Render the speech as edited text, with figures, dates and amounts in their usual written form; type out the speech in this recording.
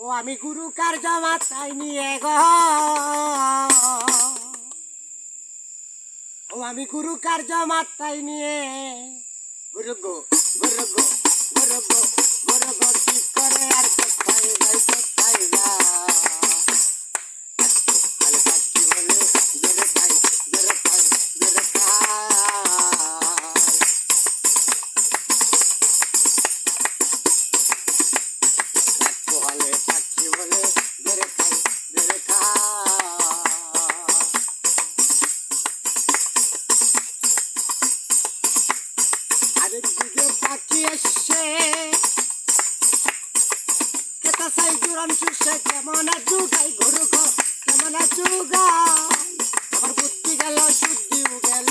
ও আমি গুরু কার্য মাথায় নিয়ে গো, ও আমি গুরু কার্য মাথায় নিয়ে গুরু গো গুরু গো গুরু গো গুরু গো কি করে আর কোথায় যাই কোথায় যা আলে পাখি বলে জোরে খাই জোরে খাই জোরে খাই পোহালে পাখি বলে জোরে খাই জোরে আরেক দিকে পাখি এসে কেতা সাই জুরান চুষে কেমন জুগাই ঘুরু গো কেমন জুগাই আমার বুদ্ধি গেল শুদ্ধিও গেল